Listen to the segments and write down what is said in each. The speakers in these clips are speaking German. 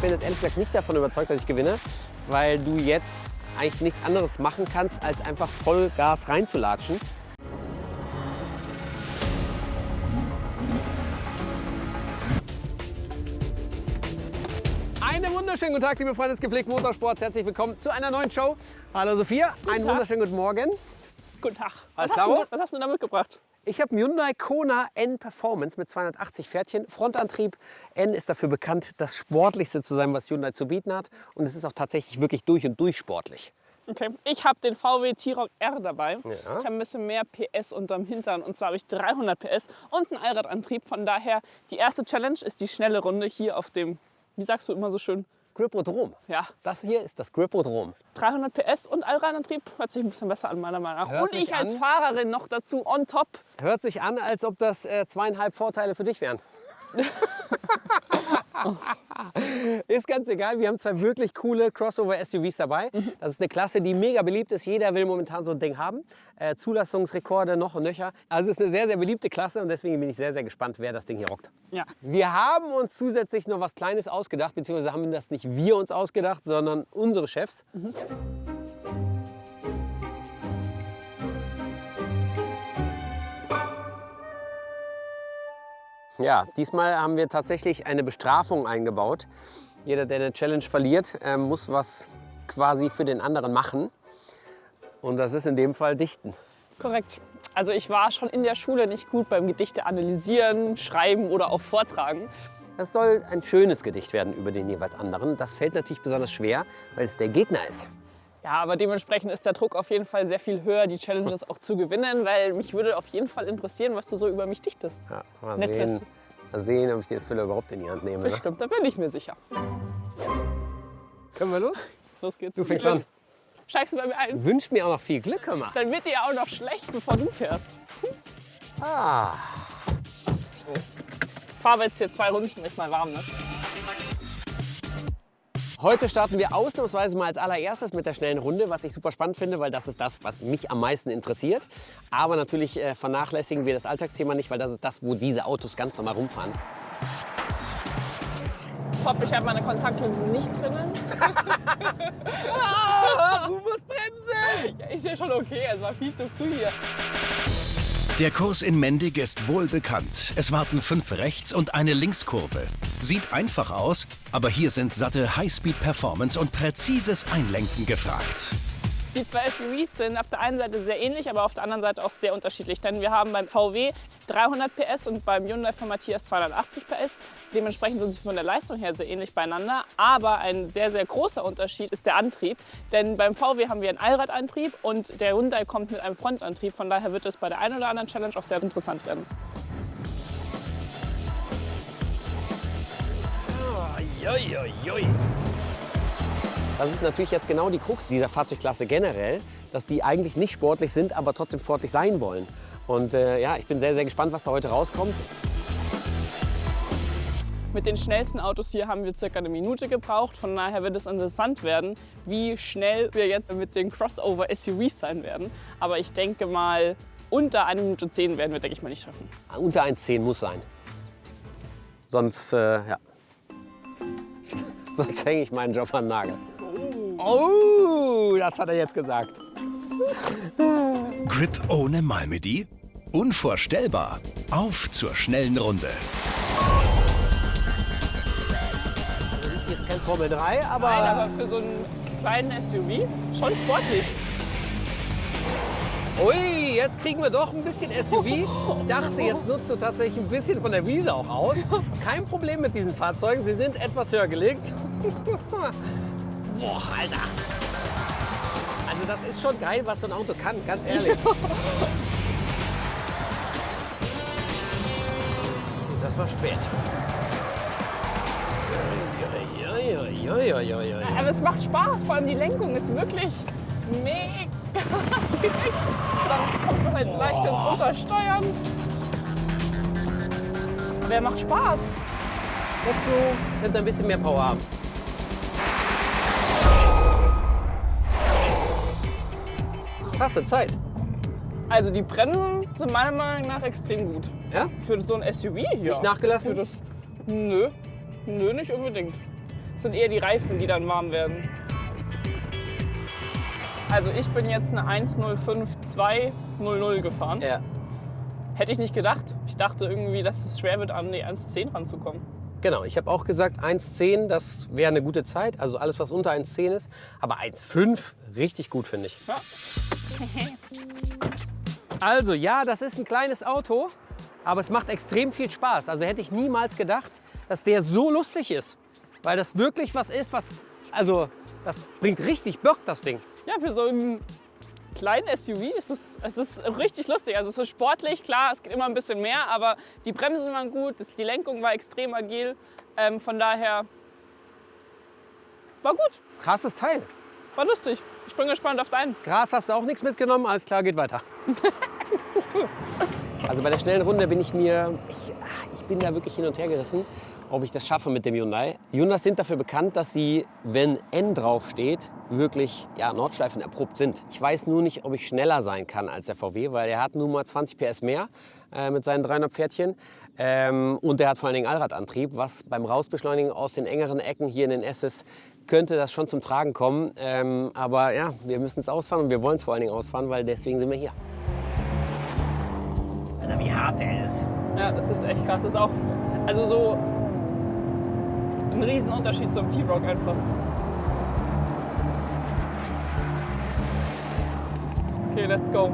bin jetzt ehrlich gesagt nicht davon überzeugt, dass ich gewinne, weil du jetzt eigentlich nichts anderes machen kannst, als einfach voll Gas reinzulatschen. Einen wunderschönen guten Tag, liebe Freunde des gepflegten Motorsports. Herzlich willkommen zu einer neuen Show. Hallo Sophia, einen wunderschönen guten Morgen. Guten Tag. Alles Was hast du da mitgebracht? Ich habe einen Hyundai Kona N Performance mit 280 Pferdchen, Frontantrieb. N ist dafür bekannt, das sportlichste zu sein, was Hyundai zu bieten hat. Und es ist auch tatsächlich wirklich durch und durch sportlich. Okay. Ich habe den VW T-Roc R dabei. Ja. Ich habe ein bisschen mehr PS unterm Hintern. Und zwar habe ich 300 PS und einen Allradantrieb. Von daher, die erste Challenge ist die schnelle Runde hier auf dem, wie sagst du immer so schön? Gripodrom. Ja. Das hier ist das Gripodrom. 300 PS und Allradantrieb hört sich ein bisschen besser an, meiner Meinung nach. Hört Und sich ich als an. Fahrerin noch dazu on top. Hört sich an, als ob das 2,5 Vorteile für dich wären. Ist ganz egal, wir haben zwei wirklich coole Crossover-SUVs dabei. Das ist eine Klasse, die mega beliebt ist. Jeder will momentan so ein Ding haben. Zulassungsrekorde noch und nöcher. Also es ist eine sehr, sehr beliebte Klasse und deswegen bin ich sehr, sehr gespannt, wer das Ding hier rockt. Ja. Wir haben uns zusätzlich noch was Kleines ausgedacht, beziehungsweise haben das nicht wir uns ausgedacht, sondern unsere Chefs. Ja, diesmal haben wir tatsächlich eine Bestrafung eingebaut. Jeder, der eine Challenge verliert, muss was quasi für den anderen machen. Und das ist in dem Fall Dichten. Korrekt. Also ich war schon in der Schule nicht gut beim Gedichte analysieren, schreiben oder auch vortragen. Das soll ein schönes Gedicht werden über den jeweils anderen. Das fällt natürlich besonders schwer, weil es der Gegner ist. Ja, aber dementsprechend ist der Druck auf jeden Fall sehr viel höher, die Challenges auch zu gewinnen, weil mich würde auf jeden Fall interessieren, was du so über mich dichtest. Ja, mal Nettes. sehen, ob ich den Füller überhaupt in die Hand nehme. Ne? Bestimmt, da bin ich mir sicher. Können wir los? Los geht's. Du fängst an. Steigst du bei mir ein? Wünscht mir auch noch viel Glück, hör mal. Dann wird dir ja auch noch schlecht, bevor du fährst. Ah, Ich fahre jetzt hier 2 Runden, wenn es mal warm ist. heute starten wir ausnahmsweise mal als allererstes mit der schnellen Runde, was ich super spannend finde, weil das ist das, was mich am meisten interessiert. Aber natürlich vernachlässigen wir das Alltagsthema nicht, weil das ist das, wo diese Autos ganz normal rumfahren. Top, ich habe meine Kontaktlinsen nicht drinnen. Du musst bremsen! Ja, ist ja schon okay, es war viel zu früh hier. Der Kurs in Mendig ist wohl bekannt. Es warten 5 Rechts- und eine Linkskurve. Sieht einfach aus, aber hier sind satte Highspeed-Performance und präzises Einlenken gefragt. Die zwei SUVs sind auf der einen Seite sehr ähnlich, aber auf der anderen Seite auch sehr unterschiedlich. Denn wir haben beim VW 300 PS und beim Hyundai von Matthias 280 PS. Dementsprechend sind sie von der Leistung her sehr ähnlich beieinander. Aber ein sehr, sehr großer Unterschied ist der Antrieb. Denn beim VW haben wir einen Allradantrieb und der Hyundai kommt mit einem Frontantrieb. Von daher wird es bei der einen oder anderen Challenge auch sehr interessant werden. Das ist natürlich jetzt genau die Krux dieser Fahrzeugklasse generell, dass die eigentlich nicht sportlich sind, aber trotzdem sportlich sein wollen. Und ja, ich bin sehr, sehr gespannt, was da heute rauskommt. Mit den schnellsten Autos hier haben wir circa eine Minute gebraucht. Von daher wird es interessant werden, wie schnell wir jetzt mit den Crossover-SUVs sein werden. Aber ich denke mal, unter 1 Minute 10 werden wir, denke ich mal, nicht schaffen. Unter 1,10 muss sein. Sonst, ja. Sonst hänge ich meinen Job am Nagel. Oh, das hat er jetzt gesagt. Grip ohne Malmedy? Unvorstellbar. Auf zur schnellen Runde. Das ist jetzt kein Formel 3, aber... Nein, aber für so einen kleinen SUV schon sportlich. Ui, jetzt kriegen wir doch ein bisschen SUV. Ich dachte, jetzt nutzt du tatsächlich ein bisschen von der Wiese auch aus. Kein Problem mit diesen Fahrzeugen, sie sind etwas höher gelegt. Boah, Alter. Also das ist schon geil, was so ein Auto kann, ganz ehrlich. Das war spät. Aber es macht Spaß, vor allem die Lenkung ist wirklich mega direkt. Dann kommst du halt leicht ins Untersteuern. Aber er macht Spaß. Dazu könnt ihr ein bisschen mehr Power haben. Klasse, Zeit. Also die Bremsen sind meiner Meinung nach extrem gut. Ja? Für so ein SUV hier. Nicht nachgelassen? Für das, nö, nicht unbedingt. Es sind eher die Reifen, die dann warm werden. Also ich bin jetzt eine 1.05.2.00 gefahren. Ja. Hätte ich nicht gedacht. Ich dachte irgendwie, dass es schwer wird, an die 1.10 ranzukommen. Genau, ich habe auch gesagt 1,10, das wäre eine gute Zeit. Also alles, was unter 1,10 ist. Aber 1,5, richtig gut, finde ich. Ja. Also ja, das ist ein kleines Auto, aber es macht extrem viel Spaß. Also hätte ich niemals gedacht, dass der so lustig ist. Weil das wirklich was ist, also das bringt richtig Bock, das Ding. Ja, für so einen kleinen SUV ist es richtig lustig. Also es ist sportlich, klar, es geht immer ein bisschen mehr, aber die Bremsen waren gut, die Lenkung war extrem agil. Von daher war gut, Krasses Teil. war lustig. Ich bin gespannt auf deinen. Gras hast du auch nichts mitgenommen, alles klar, geht weiter. Also bei der schnellen Runde bin ich bin da wirklich hin und her gerissen, ob ich das schaffe mit dem Hyundai. Die Hyundais sind dafür bekannt, dass sie, wenn N draufsteht, wirklich Nordschleifen erprobt sind. Ich weiß nur nicht, ob ich schneller sein kann als der VW, weil er hat nun mal 20 PS mehr mit seinen 300 Pferdchen. Und er hat vor allen Dingen Allradantrieb, was beim Rausbeschleunigen aus den engeren Ecken hier in den S's könnte das schon zum Tragen kommen. Aber ja, wir müssen es ausfahren und wir wollen es vor allen Dingen ausfahren, weil deswegen sind wir hier. Alter, wie hart er ist. Ja, das ist echt krass. Das ist auch also so ein Riesenunterschied zum T-Roc einfach. Okay, let's go.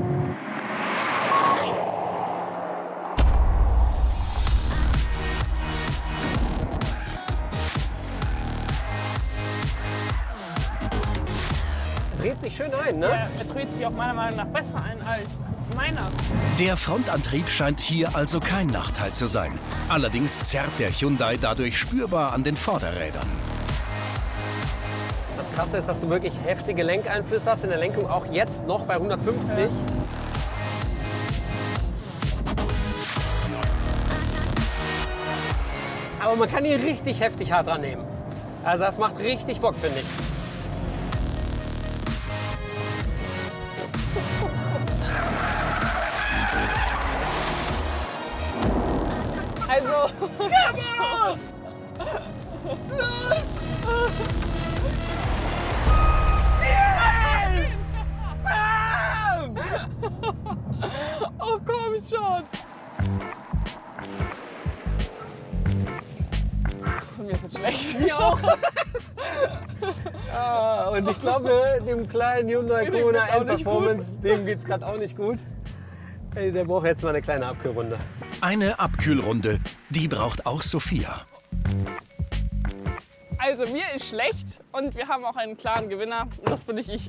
Dreht sich schön ein, ne? Ja, er dreht sich auch meiner Meinung nach besser ein als meiner. Der Frontantrieb scheint hier also kein Nachteil zu sein. Allerdings zerrt der Hyundai dadurch spürbar an den Vorderrädern. Das Krasse ist, dass du wirklich heftige Lenkeinflüsse hast in der Lenkung, auch jetzt noch bei 150. Ja. Aber man kann ihn richtig heftig hart dran nehmen. Also das macht richtig Bock, finde ich. Also. Oh komm schon! Mir ist jetzt schlecht. Mir auch. Und ich glaube, dem kleinen Hyundai Dem Kona geht's auch N nicht Performance, dem geht es gerade auch nicht gut. Hey, der braucht jetzt mal eine kleine Abkühlrunde. Eine Abkühlrunde, die braucht auch Sophia. Also mir ist schlecht und wir haben auch einen klaren Gewinner und das bin ich. Yes!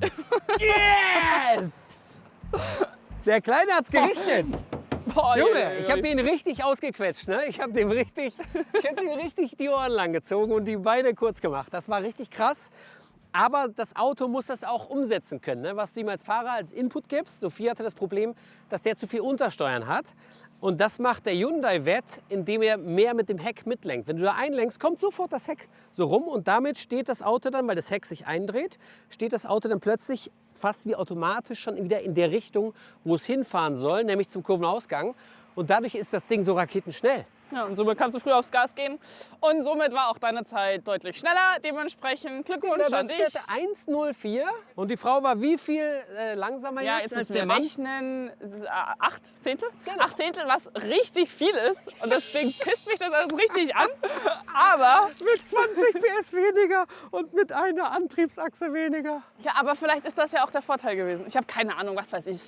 Der Kleine hat's gerichtet. Boah, Junge, ich habe ihn richtig ausgequetscht. Ne? Ich habe dem richtig die Ohren lang gezogen und die Beine kurz gemacht. Das war richtig krass. Aber das Auto muss das auch umsetzen können, ne? Was du ihm als Fahrer als Input gibst. Sophie hatte das Problem, dass der zu viel Untersteuern hat. Und das macht der Hyundai wett, indem er mehr mit dem Heck mitlenkt. Wenn du da einlenkst, kommt sofort das Heck so rum und damit steht das Auto dann, weil das Heck sich eindreht, steht das Auto dann plötzlich fast wie automatisch schon wieder in der Richtung, wo es hinfahren soll, nämlich zum Kurvenausgang. Und dadurch ist das Ding so raketenschnell. Ja, und somit kannst du früh aufs Gas gehen. Und somit war auch deine Zeit deutlich schneller. Dementsprechend Glückwunsch an dich. 1,04 und die Frau war wie viel langsamer Ja, jetzt jetzt als müssen der wir Mann? rechnen. 8 Zehntel? Genau. 8 Zehntel, was richtig viel ist. Und deswegen pisst mich das alles richtig an. Aber, Mit 20 PS weniger und mit einer Antriebsachse weniger. ja, aber vielleicht ist das ja auch der Vorteil gewesen. Ich habe keine Ahnung, was weiß ich.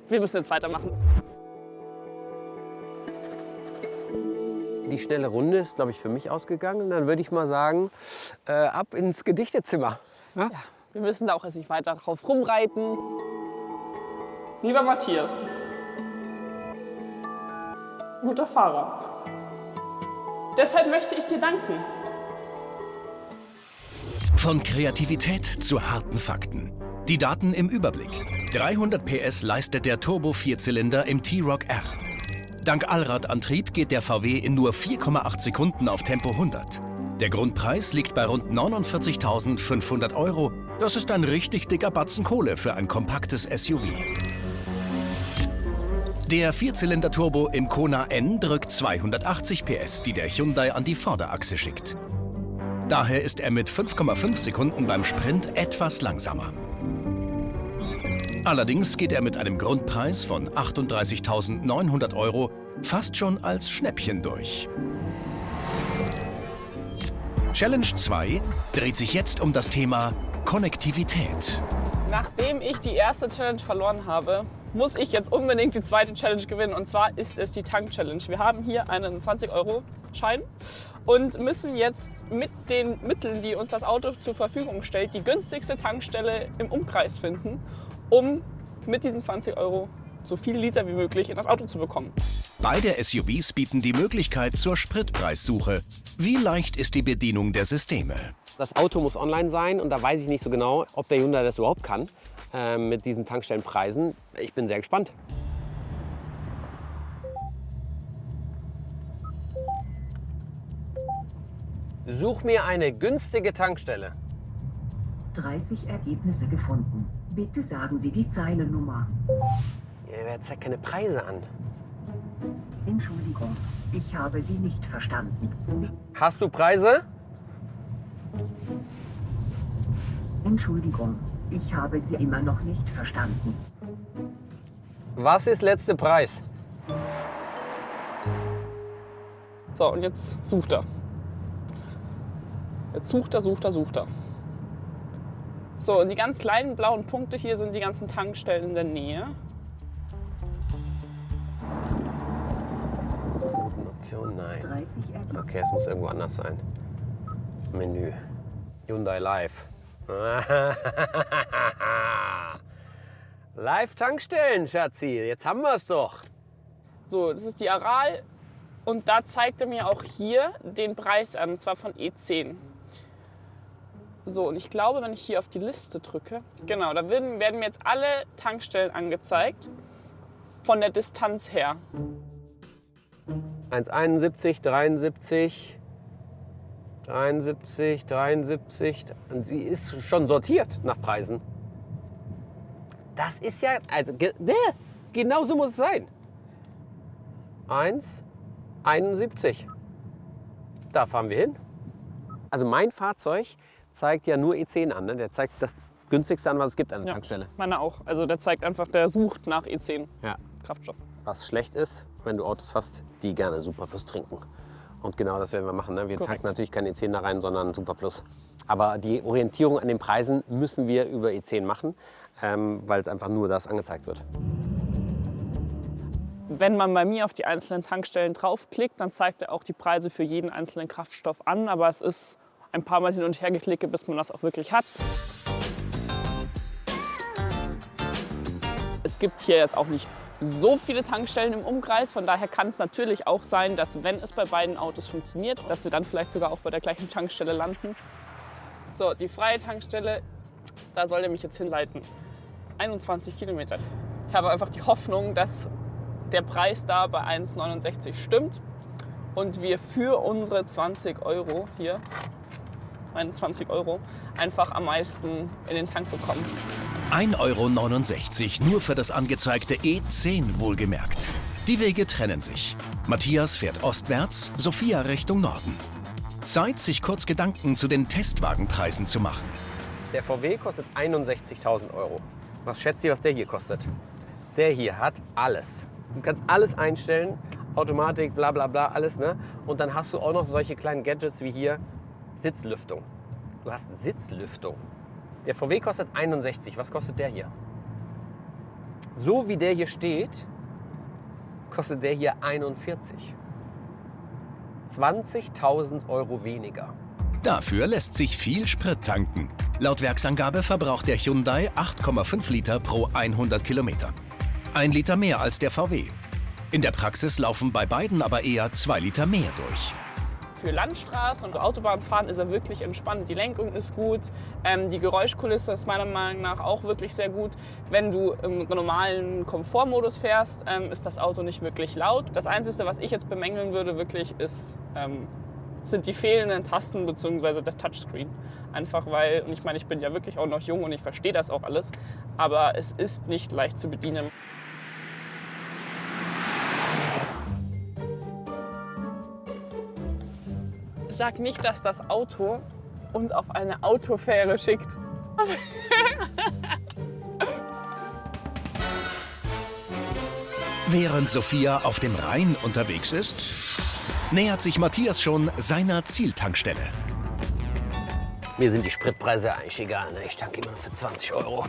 Wir müssen jetzt weitermachen. Die schnelle Runde ist, glaube ich, für mich ausgegangen. Dann würde ich mal sagen, ab ins Gedichtezimmer. Ja? Wir müssen da auch jetzt nicht weiter drauf rumreiten. Lieber Matthias, guter Fahrer. Deshalb möchte ich dir danken. Von Kreativität zu harten Fakten. Die Daten im Überblick. 300 PS leistet der Turbo-Vierzylinder im T-Roc R. Dank Allradantrieb geht der VW in nur 4,8 Sekunden auf Tempo 100. Der Grundpreis liegt bei rund 49.500 €. Das ist ein richtig dicker Batzen Kohle für ein kompaktes SUV. Der Vierzylinder-Turbo im Kona N drückt 280 PS, die der Hyundai an die Vorderachse schickt. Daher ist er mit 5,5 Sekunden beim Sprint etwas langsamer. Allerdings geht er mit einem Grundpreis von 38.900 € fast schon als Schnäppchen durch. Challenge 2 dreht sich jetzt um das Thema Konnektivität. Nachdem ich die erste Challenge verloren habe, muss ich jetzt unbedingt die zweite Challenge gewinnen. Und zwar ist es die Tank-Challenge. Wir haben hier einen 20-Euro-Schein und müssen jetzt mit den Mitteln, die uns das Auto zur Verfügung stellt, die günstigste Tankstelle im Umkreis finden, um mit diesen 20 Euro so viele Liter wie möglich in das Auto zu bekommen. Beide SUVs bieten die Möglichkeit zur Spritpreissuche. Wie leicht ist die Bedienung der Systeme? Das Auto muss online sein und da weiß ich nicht so genau, ob der Hyundai das überhaupt kann mit diesen Tankstellenpreisen. Ich bin sehr gespannt. Such mir eine günstige Tankstelle. 30 Ergebnisse gefunden. Bitte sagen Sie die Zeilennummer. Ja, wer zeigt keine Preise an? Entschuldigung, ich habe Sie nicht verstanden. Hast du Preise? Entschuldigung, ich habe Sie immer noch nicht verstanden. Was ist letzter Preis? So, und jetzt sucht er. Jetzt sucht er. So, und die ganz kleinen blauen Punkte hier sind die ganzen Tankstellen in der Nähe. Option, nein. 30 Ergebnisse. Okay, es muss irgendwo anders sein. Menü. Hyundai Live. Live-Tankstellen, Schatzi. Jetzt haben wir es doch. So, das ist die Aral und da zeigt er mir auch hier den Preis an, und zwar von E10. So, und ich glaube, wenn ich hier auf die Liste drücke, genau, da werden mir jetzt alle Tankstellen angezeigt, von der Distanz her. 1,71, 73, 73. Und sie ist schon sortiert nach Preisen. Das ist ja, also genau so muss es sein. 1,71. Da fahren wir hin. Also mein Fahrzeug zeigt ja nur E10 an. Ne? Der zeigt das günstigste an, was es gibt an der Tankstelle. Meine auch. Also der zeigt einfach, der sucht nach E10 Ja. Kraftstoff. Was schlecht ist, wenn du Autos hast, die gerne Super Plus trinken. Und genau das werden wir machen. Ne? Wir tanken natürlich kein E10 da rein, sondern Super Plus. Aber die Orientierung an den Preisen müssen wir über E10 machen, weil es einfach nur das angezeigt wird. Wenn man bei mir auf die einzelnen Tankstellen draufklickt, dann zeigt er auch die Preise für jeden einzelnen Kraftstoff an. Aber es ist ein paar Mal hin und her geklicke, bis man das auch wirklich hat. Es gibt hier jetzt auch nicht so viele Tankstellen im Umkreis. Von daher kann es natürlich auch sein, dass wenn es bei beiden Autos funktioniert, dass wir dann vielleicht sogar auch bei der gleichen Tankstelle landen. So, die freie Tankstelle, da soll er mich jetzt hinleiten. 21 Kilometer. Ich habe einfach die Hoffnung, dass der Preis da bei 1,69 stimmt und wir für unsere 20 Euro hier, 21 Euro, einfach am meisten in den Tank bekommen. 1,69 € nur für das angezeigte E10 wohlgemerkt. Die Wege trennen sich. Matthias fährt ostwärts, Sophia Richtung Norden. Zeit, sich kurz Gedanken zu den Testwagenpreisen zu machen. Der VW kostet 61.000 Euro. Was schätzt ihr, was der hier kostet? Der hier hat alles. Du kannst alles einstellen, Automatik, bla bla bla, alles. Ne? Und dann hast du auch noch solche kleinen Gadgets wie hier Sitzlüftung. Du hast Sitzlüftung. Der VW kostet 61. Was kostet der hier? So wie der hier steht, kostet der hier 41. 20.000 Euro weniger. Dafür lässt sich viel Sprit tanken. Laut Werksangabe verbraucht der Hyundai 8,5 Liter pro 100 Kilometer. 1 Liter mehr als der VW. In der Praxis laufen bei beiden aber eher 2 Liter mehr durch. Für Landstraßen und Autobahnfahren ist er wirklich entspannt. Die Lenkung ist gut, die Geräuschkulisse ist meiner Meinung nach auch wirklich sehr gut. Wenn du im normalen Komfortmodus fährst, ist das Auto nicht wirklich laut. Das Einzige, was ich jetzt bemängeln würde, wirklich sind die fehlenden Tasten bzw. der Touchscreen. Einfach weil, und ich meine, ich bin ja wirklich auch noch jung und ich verstehe das auch alles, aber es ist nicht leicht zu bedienen. Ich sage nicht, dass das Auto uns auf eine Autofähre schickt. Während Sophia auf dem Rhein unterwegs ist, nähert sich Matthias schon seiner Zieltankstelle. Mir sind die Spritpreise eigentlich egal. Ne? Ich tanke immer nur für 20 €.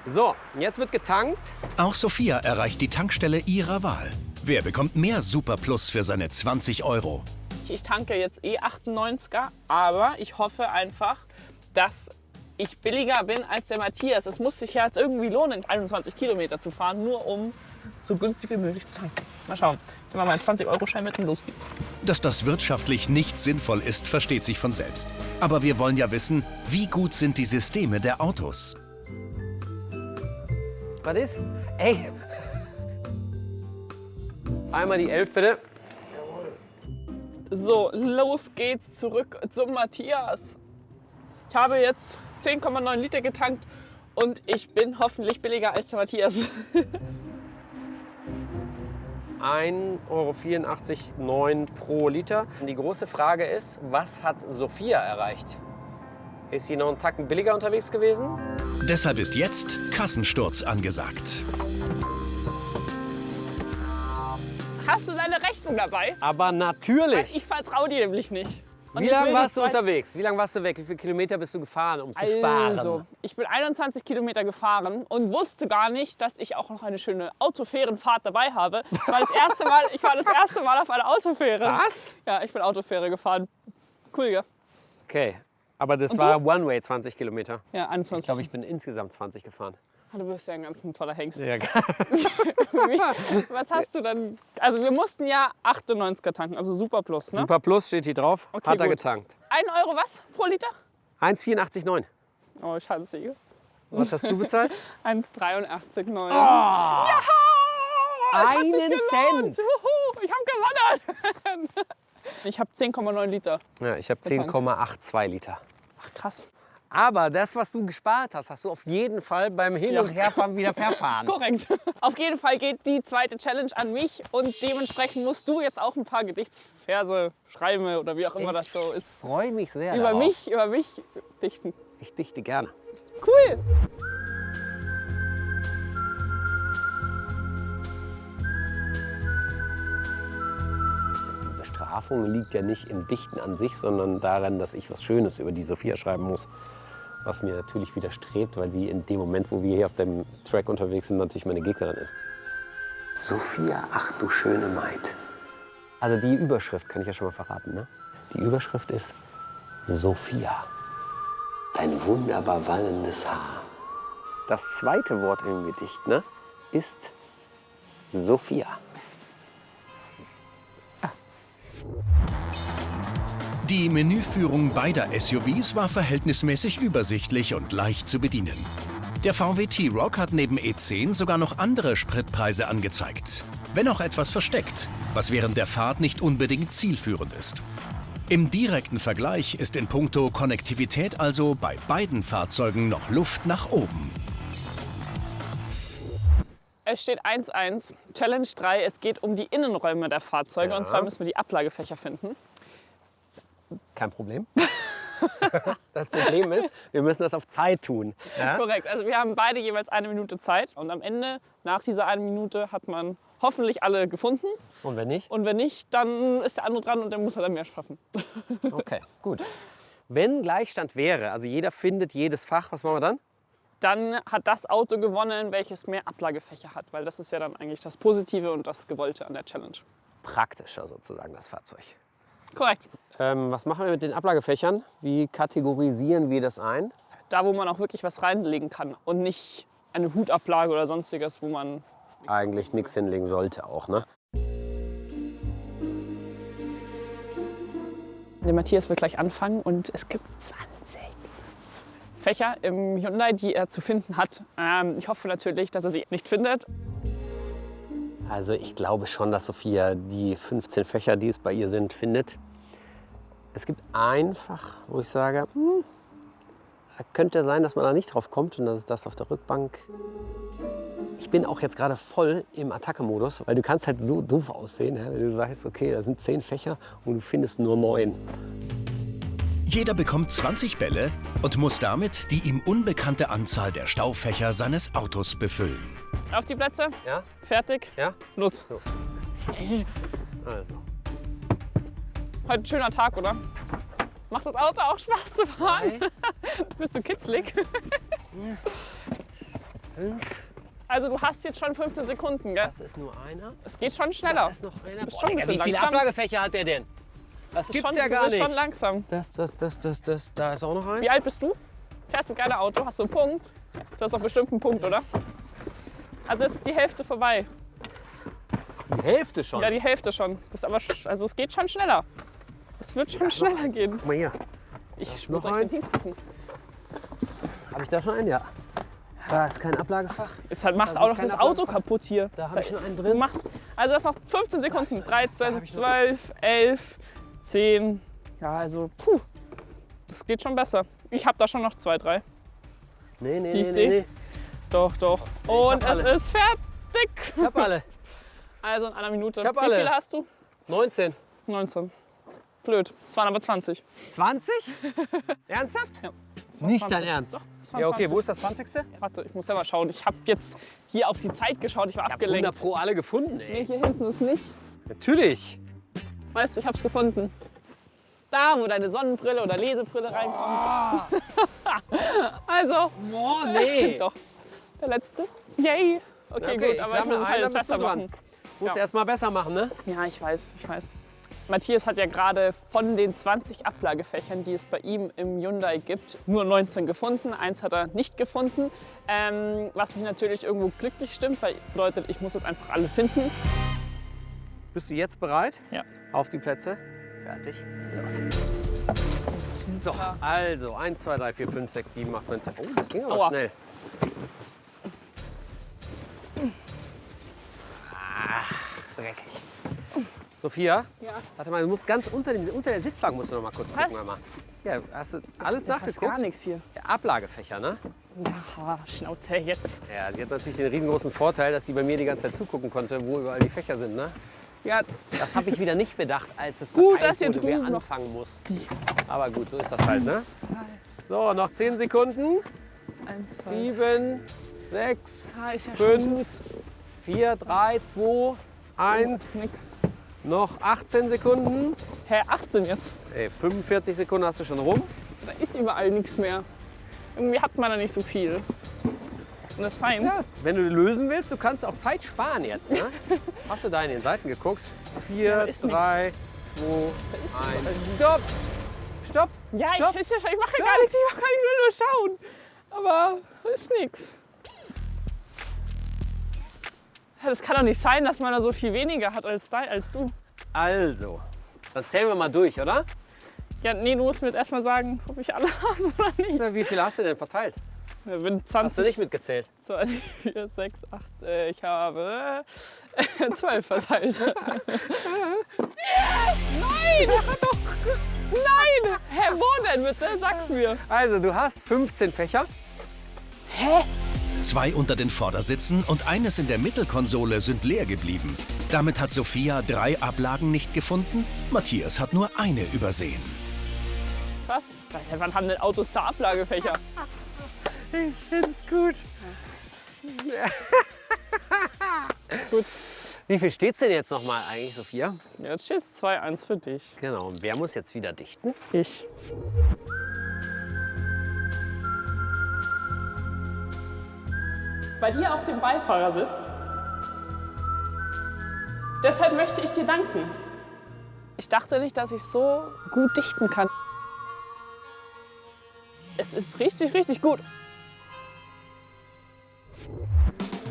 So, jetzt wird getankt. Auch Sophia erreicht die Tankstelle ihrer Wahl. Wer bekommt mehr Superplus für seine 20 €? Ich tanke jetzt E98er, aber ich hoffe einfach, dass ich billiger bin als der Matthias. Es muss sich ja jetzt irgendwie lohnen, 21 Kilometer zu fahren, nur um so günstig wie möglich zu tanken. Mal schauen. Nehmen wir mal einen 20-Euro-Schein mit und los geht's. Dass das wirtschaftlich nicht sinnvoll ist, versteht sich von selbst. Aber wir wollen ja wissen, wie gut sind die Systeme der Autos? Was ist? Ey! Einmal die 11 bitte. So, los geht's zurück zum Matthias. Ich habe jetzt 10,9 Liter getankt und ich bin hoffentlich billiger als der Matthias. 1,84,9 € pro Liter. Die große Frage ist, was hat Sophia erreicht? Ist sie noch einen Tacken billiger unterwegs gewesen? Deshalb ist jetzt Kassensturz angesagt. Hast du deine Rechnung dabei? Aber natürlich! Ich vertraue dir nämlich nicht. Und Wie ich lange will warst du die zwei- unterwegs? Wie lange warst du weg? Wie viele Kilometer bist du gefahren, um zu sparen? Also, ich bin 21 Kilometer gefahren und wusste gar nicht, dass ich auch noch eine schöne Autofährenfahrt dabei habe. Ich war das erste Mal auf einer Autofähre. Was? Ja, ich bin Autofähre gefahren. Cool, ja? Okay, aber das Und war One-Way 20 Kilometer. Ja, 21. Ich glaube, ich bin insgesamt 20 gefahren. Du bist ja ein ganz toller Hengst. Ja, Was hast du dann? Also wir mussten ja 98er tanken, also Super Plus, ne? Super Plus steht hier drauf. Okay, Hat er gut. getankt. 1 Euro was pro Liter? 1,84,9. Oh, Schanze. Was hast du bezahlt? 1,83,9. Oh, Ja, es hat sich einen gelohnt. Cent! Juhu, ich habe gewonnen. Ich habe 10,9 Liter. Ja, ich habe Getankt. 10,82 Liter. Ach krass. Aber das, was du gespart hast, hast du auf jeden Fall beim Hin- Ja. und Herfahren wieder verfahren. Korrekt. Auf jeden Fall geht die zweite Challenge an mich und dementsprechend musst du jetzt auch ein paar Gedichtsverse schreiben oder wie auch immer das so ist. Ich freue mich sehr Über darauf. mich dichten. Ich dichte gerne. Cool. Die Bestrafung liegt ja nicht im Dichten an sich, sondern daran, dass ich was Schönes über die Sophia schreiben muss. Was mir natürlich widerstrebt, weil sie in dem Moment, wo wir hier auf dem Track unterwegs sind, natürlich meine Gegnerin ist. Sophia, ach du schöne Maid. Also die Überschrift kann ich ja schon mal verraten, ne? Die Überschrift ist Sophia, dein wunderbar wallendes Haar. Das zweite Wort im Gedicht, ne, ist Sophia. Die Menüführung beider SUVs war verhältnismäßig übersichtlich und leicht zu bedienen. Der VW T-Roc hat neben E10 sogar noch andere Spritpreise angezeigt. Wenn auch etwas versteckt, was während der Fahrt nicht unbedingt zielführend ist. Im direkten Vergleich ist in puncto Konnektivität also bei beiden Fahrzeugen noch Luft nach oben. Es steht 1-1. Challenge 3. Es geht um die Innenräume der Fahrzeuge. Ja. Und zwar müssen wir die Ablagefächer finden. Kein Problem. Das Problem ist, wir müssen das auf Zeit tun. Ja? Korrekt. Also wir haben beide jeweils 1 Minute Zeit. Und am Ende, nach dieser 1 Minute, hat man hoffentlich alle gefunden. Und wenn nicht? Und wenn nicht, dann ist der andere dran und der muss halt dann mehr schaffen. Okay, gut. Wenn Gleichstand wäre, also jeder findet jedes Fach, was machen wir dann? Dann hat das Auto gewonnen, welches mehr Ablagefächer hat. Weil das ist ja dann eigentlich das Positive und das Gewollte an der Challenge. Praktischer sozusagen das Fahrzeug. Korrekt. Was machen wir mit den Ablagefächern? Wie kategorisieren wir das ein? Da, wo man auch wirklich was reinlegen kann und nicht eine Hutablage oder sonstiges, wo man... Eigentlich nichts hinlegen sollte auch, ne? Der Matthias wird gleich anfangen und es gibt 20 Fächer im Hyundai, die er zu finden hat. Ich hoffe natürlich, dass er sie nicht findet. Also ich glaube schon, dass Sophia die 15 Fächer, die es bei ihr sind, findet. Es gibt ein Fach, wo ich sage, könnte sein, dass man da nicht drauf kommt und das ist das auf der Rückbank. Ich bin auch jetzt gerade voll im Attacke-Modus, weil du kannst halt so doof aussehen, ja, wenn du weißt, okay, da sind 10 Fächer und du findest nur 9. Jeder bekommt 20 Bälle und muss damit die ihm unbekannte Anzahl der Staufächer seines Autos befüllen. Auf die Plätze, Ja? fertig, Ja? los. Also. Heute ein schöner Tag, oder? Macht das Auto auch Spaß zu fahren? Bist du kitzlig? Also du hast jetzt schon 15 Sekunden, gell? Das ist nur einer. Es geht schon Da schneller. ist noch einer. Bist schon ein Digga, wie bisschen viele langsam. Ablagefächer hat der denn? Das gibt's ja gar Du bist nicht. schon langsam. Das. Da ist auch noch eins. Wie alt bist du? Fährst du gerne Auto? Hast du einen Punkt? Du hast doch bestimmt einen Punkt, oder? Also jetzt ist die Hälfte vorbei. Die Hälfte schon. Ja, die Hälfte schon. Also es geht schon schneller. Es wird schon schneller gehen. Guck mal hier. Ich noch muss euch eins? den hingucken. Habe ich da schon einen? Ja. Da ist kein Ablagefach. Jetzt halt macht Das auch ist noch das kein Auto Ablagefach. kaputt hier. Da habe ich schon einen Du drin. machst, also das noch 15 Sekunden. hab 13, ich noch- 12, 11, 10. Ja, also puh. Das geht schon besser. Ich habe da schon noch 2, 3. Nee. Die ich sehe. Doch, doch. Und hab es alle. ist fertig. Ich habe alle. Also in einer Minute. Ich hab Wie alle. viele hast du? 19. 19. Blöd. Es waren aber 20. 20? Ernsthaft? Ja. Nicht 20. dein Ernst? Doch, es waren Ja, okay, 20. wo ist das 20.? Warte, ich muss selber schauen. Ich habe jetzt hier auf die Zeit geschaut. Ich war Ich habe abgelenkt. 100 pro alle gefunden, ey. Nee, hier hinten ist nicht. Natürlich. Weißt du, ich habe es gefunden. Da, wo deine Sonnenbrille oder Lesebrille reinkommt. Also, Oh, nee. doch. Der letzte. Yay. Okay, Okay, gut, ich aber sag ich muss mal es halt einer, jetzt bist du besser dran. machen. Musst Ja. erst mal besser machen, ne? Ja, ich weiß. Matthias hat ja gerade von den 20 Ablagefächern, die es bei ihm im Hyundai gibt, nur 19 gefunden. Eins hat er nicht gefunden. Was mich natürlich irgendwo glücklich stimmt, weil bedeutet, ich muss jetzt einfach alle finden. Bist du jetzt bereit? Ja. Auf die Plätze. Fertig. Los. So, also 1, 2, 3, 4, 5, 6, 7, 8, 9, 10. Oh, das ging aber Aua. schnell. Ach, dreckig. Sophia, Ja. warte mal, du musst ganz unter der Sitzbank musst du noch mal kurz Was? gucken. Einmal. Ja, hast du alles Fast gar nachgeguckt? nichts hier. Der Ablagefächer, ne? Ja, Schnauze jetzt. Ja, sie hat natürlich den riesengroßen Vorteil, dass sie bei mir die ganze Zeit zugucken konnte, wo überall die Fächer sind, ne? Ja, Das habe ich wieder nicht bedacht, als es Gut, verteilt dass ihr wurde, wer drüben noch- anfangen muss. Aber gut, so ist das halt, ne? So, noch 10 Sekunden. 1, 2, 7, 6, ist ja schon gut. 5, 4, 3, 2, 1. Nix. Noch 18 Sekunden. Hä, 18 jetzt? Ey, 45 Sekunden hast du schon rum. Da ist überall nichts mehr. Irgendwie hat man da nicht so viel. Kann das sein? Ja, wenn du lösen willst, du kannst auch Zeit sparen jetzt, ne? Hast du da in den Seiten geguckt? 4, ist nix. 3, 2, 1. Stopp! Stopp! Ja, Stopp! ich mache ja gar Stopp! nichts, ich will nur schauen. Aber ist nichts. Ja, das kann doch nicht sein, dass man da so viel weniger hat als du. Also, dann zählen wir mal durch, oder? Ja, nee, du musst mir jetzt erstmal sagen, ob ich alle habe oder nicht. Wie viele hast du denn verteilt? Ja, wenn Hast du 20, nicht mitgezählt? 2, 4, 6, 8, ich habe 12 verteilt. Nein! Doch! Nein! Hä, wo denn bitte? Sag's mir. Also, du hast 15 Fächer. Hä? 2 unter den Vordersitzen und eines in der Mittelkonsole sind leer geblieben. Damit hat Sophia 3 Ablagen nicht gefunden, Matthias hat nur eine übersehen. Was? Seit wann haben denn Autos da Ablagefächer? Ich find's gut. Gut. Wie viel steht's denn jetzt noch mal eigentlich, Sophia? Jetzt steht's 2-1 für dich. Genau, und wer muss jetzt wieder dichten? Ich. Bei dir auf dem Beifahrersitz. Deshalb möchte ich dir danken. Ich dachte nicht, dass ich so gut dichten kann. Es ist richtig, richtig gut.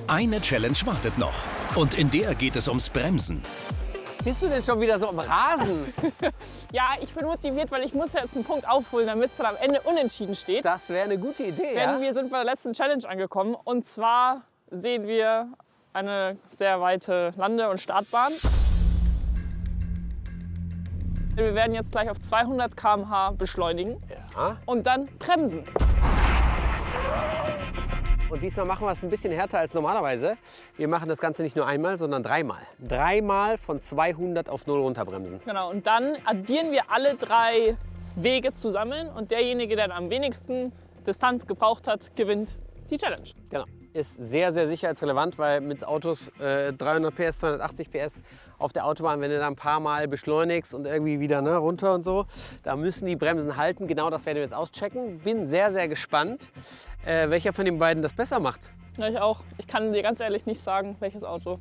Eine Challenge wartet noch und in der geht es ums Bremsen. Bist du denn schon wieder so am Rasen? Ja, ich bin motiviert, weil ich muss jetzt einen Punkt aufholen, damit es dann am Ende unentschieden steht. Das wäre eine gute Idee, Denn ja? wir sind bei der letzten Challenge angekommen. Und zwar sehen wir eine sehr weite Lande- und Startbahn. Wir werden jetzt gleich auf 200 km/h beschleunigen Ja. und dann bremsen. Und diesmal machen wir es ein bisschen härter als normalerweise. Wir machen das Ganze nicht nur einmal, sondern dreimal. Dreimal von 200 auf 0 runterbremsen. Genau, und dann addieren wir alle 3 Wege zu sammeln und derjenige, der am wenigsten Distanz gebraucht hat, gewinnt die Challenge. Genau. Ist sehr, sehr sicherheitsrelevant, weil mit Autos 300 PS, 280 PS auf der Autobahn, wenn du da ein paar Mal beschleunigst und irgendwie wieder runter und so, da müssen die Bremsen halten. Genau das werden wir jetzt auschecken. Bin sehr, sehr gespannt, welcher von den beiden das besser macht. Ja, ich auch. Ich kann dir ganz ehrlich nicht sagen, welches Auto.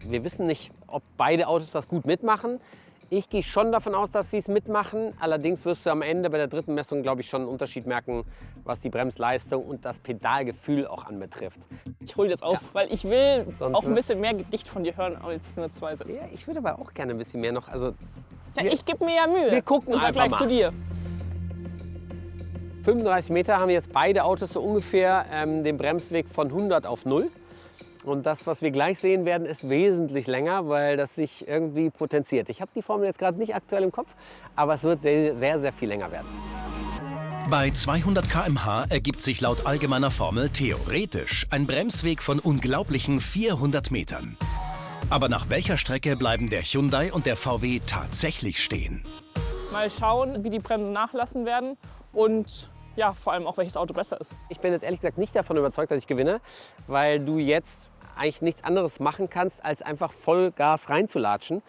Wir wissen nicht, ob beide Autos das gut mitmachen. Ich gehe schon davon aus, dass sie es mitmachen. Allerdings wirst du am Ende bei der dritten Messung, glaube ich, schon einen Unterschied merken, was die Bremsleistung und das Pedalgefühl auch anbetrifft. Ich hole jetzt auf, weil ich will Sonst auch ein wird's- bisschen mehr Gedicht von dir hören als nur 2 Sätze. Ja, ich würde aber auch gerne ein bisschen mehr noch. Also Ja, ich gebe mir ja Mühe. wir gucken im einfach Vergleich mal. zu dir. 35 Meter haben jetzt beide Autos so ungefähr den Bremsweg von 100 auf 0. Und das, was wir gleich sehen werden, ist wesentlich länger, weil das sich irgendwie potenziert. Ich habe die Formel jetzt gerade nicht aktuell im Kopf, aber es wird sehr, sehr, sehr viel länger werden. Bei 200 km/h ergibt sich laut allgemeiner Formel theoretisch ein Bremsweg von unglaublichen 400 Metern. Aber nach welcher Strecke bleiben der Hyundai und der VW tatsächlich stehen? Mal schauen, wie die Bremsen nachlassen werden und ja, vor allem auch, welches Auto besser ist. Ich bin jetzt ehrlich gesagt nicht davon überzeugt, dass ich gewinne, weil du jetzt eigentlich nichts anderes machen kannst, als einfach Vollgas reinzulatschen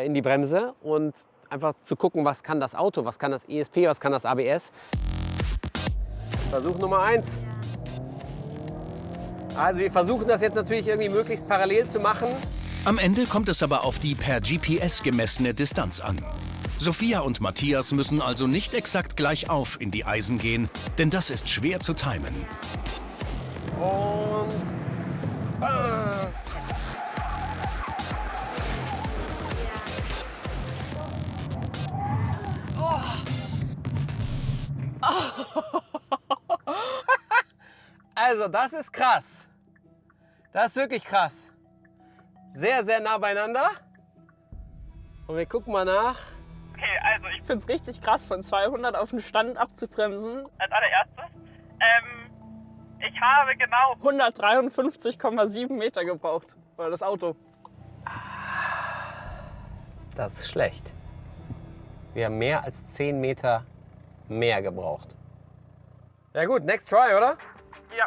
in die Bremse und einfach zu gucken, was kann das Auto, was kann das ESP, was kann das ABS. Versuch Nummer 1. Also wir versuchen das jetzt natürlich irgendwie möglichst parallel zu machen. Am Ende kommt es aber auf die per GPS gemessene Distanz an. Sophia und Matthias müssen also nicht exakt gleich auf in die Eisen gehen, denn das ist schwer zu timen. Und Also das ist krass. Das ist wirklich krass. Sehr, sehr nah beieinander. Und wir gucken mal nach. Okay, also ich finde es richtig krass, von 200 auf den Stand abzubremsen. Als allererstes, ich habe genau 153,7 Meter gebraucht, oder das Auto. Das ist schlecht. Wir haben mehr als 10 Meter mehr gebraucht. Ja gut, next try, oder? ja,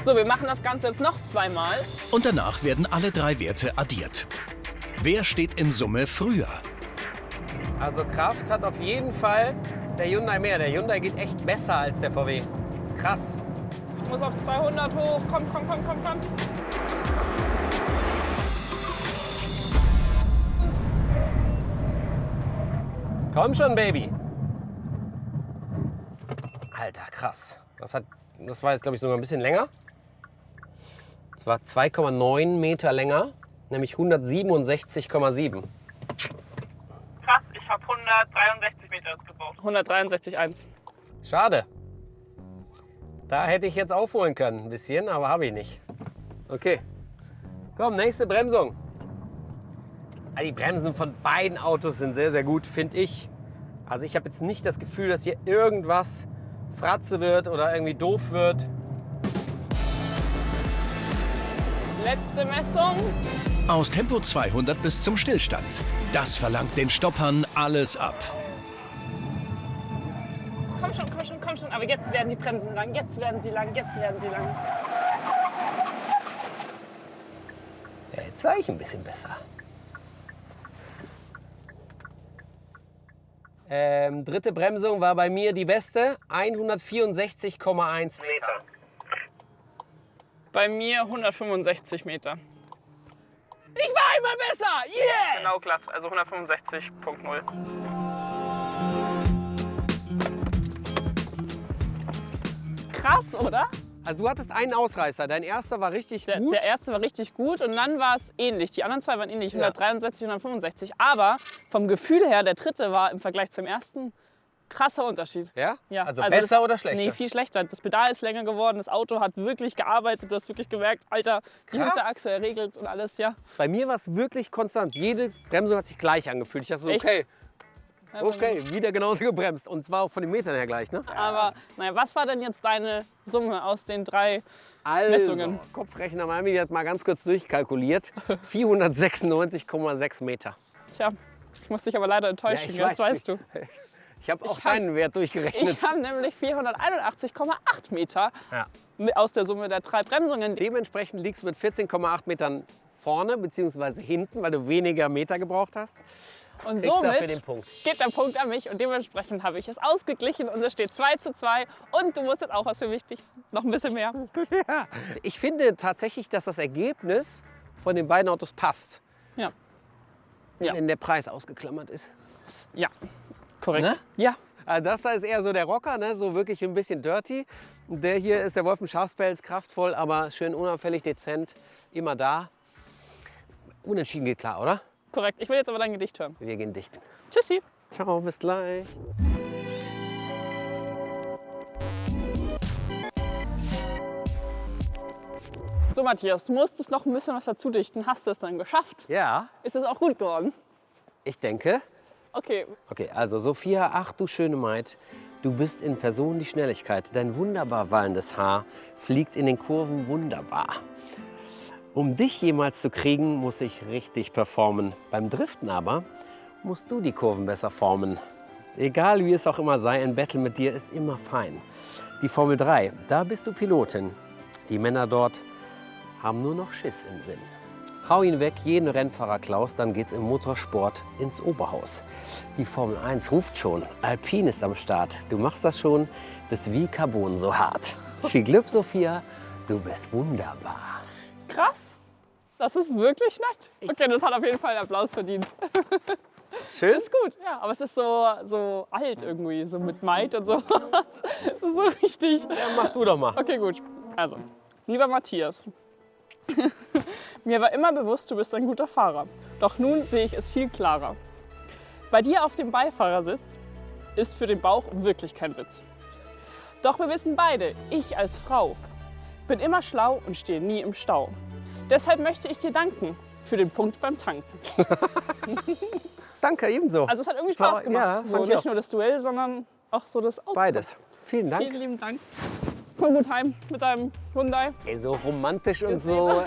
So, wir machen das Ganze jetzt noch zweimal. Und danach werden alle 3 Werte addiert. Wer steht in Summe früher? Also Kraft hat auf jeden Fall der Hyundai mehr. Der Hyundai geht echt besser als der VW. Das ist krass. Ich muss auf 200 hoch. Komm, komm, komm, komm, komm. Komm schon, Baby. Alter, krass. Das war jetzt, glaube ich, sogar ein bisschen länger. Es war 2,9 Meter länger, nämlich 167,7. krass, ich habe 163 Meter jetzt gebraucht. 163,1. Schade. Da hätte ich jetzt aufholen können, ein bisschen, aber habe ich nicht. Okay. Komm, nächste Bremsung. Die Bremsen von beiden Autos sind sehr, sehr gut, finde ich. Also ich habe jetzt nicht das Gefühl, dass hier irgendwas Fratze wird oder irgendwie doof wird. Letzte Messung. Aus Tempo 200 bis zum Stillstand. Das verlangt den Stoppern alles ab. Komm schon, komm schon, komm schon. Aber jetzt werden die Bremsen lang, jetzt werden sie lang, jetzt werden sie lang. Ja, jetzt war ich ein bisschen besser. Dritte Bremsung war bei mir die beste, 164,1 Meter. Bei mir 165 Meter. Ich war einmal besser! Yes! Genau glatt, also 165,0. Krass, oder? Also du hattest einen Ausreißer, dein erster war richtig gut. Der erste war richtig gut und dann war es ähnlich. Die anderen zwei waren ähnlich, 163, 165. Aber vom Gefühl her, der dritte war im Vergleich zum ersten krasser Unterschied. Ja? Ja, Also, also besser das- oder schlechter? Nee, viel schlechter. Das Pedal ist länger geworden, das Auto hat wirklich gearbeitet, du hast wirklich gemerkt, Alter, die Krass. Hinterachse regelt und alles, ja. Bei mir war es wirklich konstant. Jede Bremsung hat sich gleich angefühlt. Ich dachte so, Echt? okay, wieder genauso gebremst. Und zwar auch von den Metern her gleich, ne? Aber naja, was war denn jetzt deine Summe aus den 3 Also, Messungen? Kopfrechner Miami hat mal ganz kurz durchkalkuliert. 496,6 Meter. Tja, Ich muss dich aber leider enttäuschen, ich das weiß. weißt du. Ich habe auch deinen Wert durchgerechnet. Ich habe nämlich 481,8 Meter Ja. aus der Summe der 3 Bremsungen. Dementsprechend liegst du mit 14,8 Metern vorne bzw. hinten, weil du weniger Meter gebraucht hast. Und Kriegst dafür somit den Punkt. geht der Punkt an mich und dementsprechend habe ich es ausgeglichen und es steht 2:2 und du musst jetzt auch was für wichtig, noch ein bisschen mehr. Ja. Ich finde tatsächlich, dass das Ergebnis von den beiden Autos passt, Ja, Ja. wenn der Preis ausgeklammert ist. ja, korrekt. Ne? Ja, Also das da ist eher so der Rocker, ne? So wirklich ein bisschen dirty. Und der hier ist der Wolfen Schafspelz, kraftvoll, aber schön unauffällig, dezent, immer da. Unentschieden geht klar, oder? korrekt. Ich will jetzt aber dein Gedicht hören. Wir gehen dicht. Tschüssi. Ciao, bis gleich. So Matthias, du musstest noch ein bisschen was dazu dichten. Hast du es dann geschafft? Ja, Ist es auch gut geworden? ich denke. Okay, Okay, also Sophia, ach du schöne Maid, du bist in Person die Schnelligkeit. Dein wunderbar wallendes Haar fliegt in den Kurven wunderbar. Um dich jemals zu kriegen, muss ich richtig performen. Beim Driften aber musst du die Kurven besser formen. Egal wie es auch immer sei, ein Battle mit dir ist immer fein. Die Formel 3, da bist du Pilotin. Die Männer dort haben nur noch Schiss im Sinn. Hau ihn weg, jeden Rennfahrer Klaus, dann geht's im Motorsport ins Oberhaus. Die Formel 1 ruft schon, Alpine ist am Start. Du machst das schon, bist wie Carbon so hart. Viel Glück, Sophia, du bist wunderbar. krass. Das ist wirklich nett. Okay, das hat auf jeden Fall einen Applaus verdient. Schön? Ist gut, ja. Aber es ist so alt irgendwie, so mit Maid und so. Es ist so richtig. Ja, mach du doch mal. Okay, gut. Also, lieber Matthias, mir war immer bewusst, du bist ein guter Fahrer. Doch nun sehe ich es viel klarer. Bei dir auf dem Beifahrersitz ist für den Bauch wirklich kein Witz. Doch wir wissen beide, ich als Frau bin immer schlau und stehe nie im Stau. Deshalb möchte ich dir danken für den Punkt beim Tanken. Danke, ebenso. Also es hat irgendwie War- Spaß gemacht. ja, so fand ich nicht auch. nur das Duell, sondern auch so das Auto. Beides. Vielen Dank. Vielen lieben Dank. Komm gut heim mit deinem Hyundai. Ey, so romantisch und so,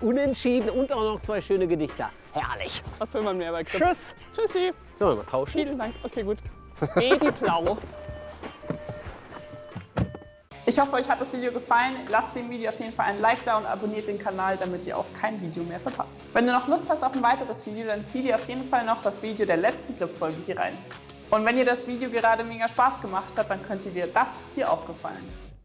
unentschieden und auch noch 2 schöne Gedichte. Herrlich. Was will man mehr bei Grip? Tschüss. Tschüssi. Sollen wir mal tauschen? Vielen Dank. Okay, gut. Baby Blau. Ich hoffe, euch hat das Video gefallen. Lasst dem Video auf jeden Fall ein Like da und abonniert den Kanal, damit ihr auch kein Video mehr verpasst. Wenn du noch Lust hast auf ein weiteres Video, dann zieh dir auf jeden Fall noch das Video der letzten Clip-Folge hier rein. Und wenn dir das Video gerade mega Spaß gemacht hat, dann könnte dir das hier auch gefallen.